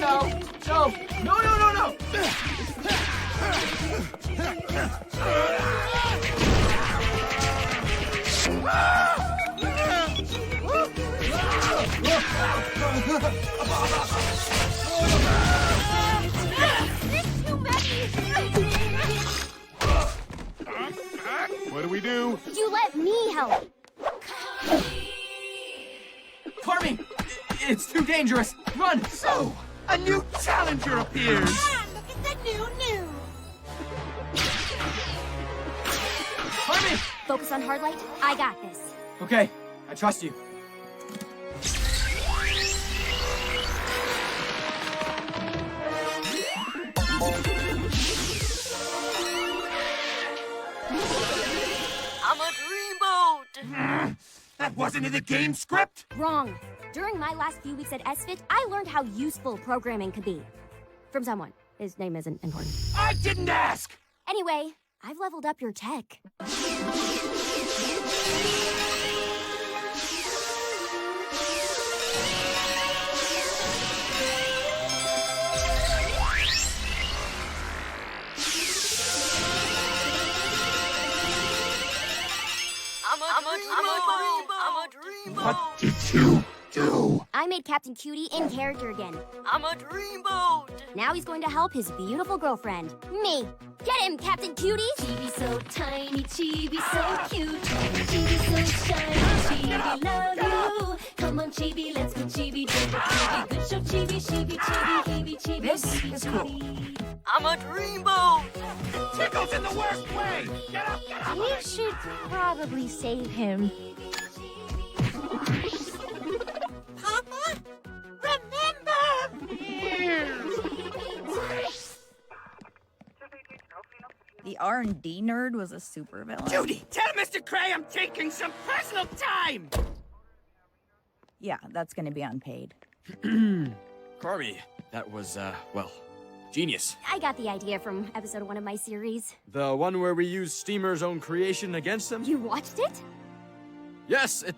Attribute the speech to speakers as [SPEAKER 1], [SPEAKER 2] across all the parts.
[SPEAKER 1] No, no, no, no, no, no!
[SPEAKER 2] What do we do?
[SPEAKER 3] You let me help.
[SPEAKER 1] Carmi! It's too dangerous! Run!
[SPEAKER 2] So, a new challenger appears!
[SPEAKER 4] Ah, look at the new.
[SPEAKER 1] Carmi!
[SPEAKER 3] Focus on hard light. I got this.
[SPEAKER 1] Okay, I trust you.
[SPEAKER 4] I'm a dreamboat.
[SPEAKER 2] That wasn't in the game script?
[SPEAKER 3] Wrong. During my last few weeks at SFIT, I learned how useful programming could be. From someone. His name isn't important.
[SPEAKER 2] I didn't ask!
[SPEAKER 3] Anyway, I've leveled up your tech.
[SPEAKER 4] I'm a dreamboat.
[SPEAKER 2] What did you do?
[SPEAKER 3] I made Captain Cutie in character again.
[SPEAKER 4] I'm a dreamboat.
[SPEAKER 3] Now he's going to help his beautiful girlfriend, me. Get him, Captain Cutie!
[SPEAKER 5] Chibi so tiny, Chibi so cute, Chibi so shiny, Chibi love you. Come on, Chibi, let's go, Chibi, Chibi, good show, Chibi, Chibi, Chibi, Chibi,
[SPEAKER 1] This
[SPEAKER 5] Chibi,
[SPEAKER 1] is cool.
[SPEAKER 5] Chibi.
[SPEAKER 4] I'm a dreamboat.
[SPEAKER 2] Tickle's in the worst way! Get up, get up!
[SPEAKER 5] We should probably save him.
[SPEAKER 4] Papa, remember.
[SPEAKER 6] The R&D nerd was a supervillain.
[SPEAKER 2] Judy, tell Mr. Cray I'm taking some personal time!
[SPEAKER 6] Yeah, that's gonna be unpaid.
[SPEAKER 1] Carmi, that was, well, genius.
[SPEAKER 3] I got the idea from episode 1 of my series.
[SPEAKER 1] The one where we used Steamer's own creation against them?
[SPEAKER 3] You watched it?
[SPEAKER 1] Yes, it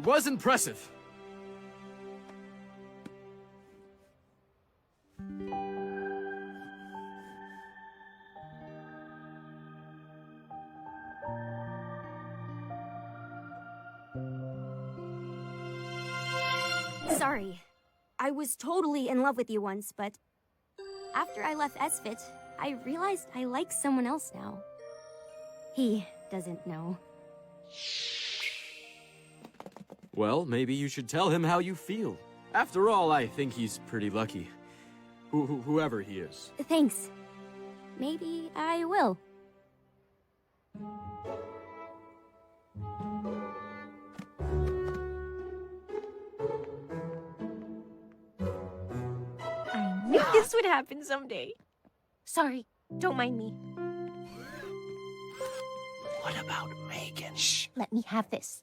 [SPEAKER 1] was impressive.
[SPEAKER 3] Sorry. I was totally in love with you once, but after I left SFIT, I realized I like someone else now. He doesn't know.
[SPEAKER 1] Well, maybe you should tell him how you feel. After all, I think he's pretty lucky. Whoever he is.
[SPEAKER 3] Thanks. Maybe I will.
[SPEAKER 5] I knew this would happen someday. Sorry, don't mind me.
[SPEAKER 2] What about Megan? Shh.
[SPEAKER 5] Let me have this.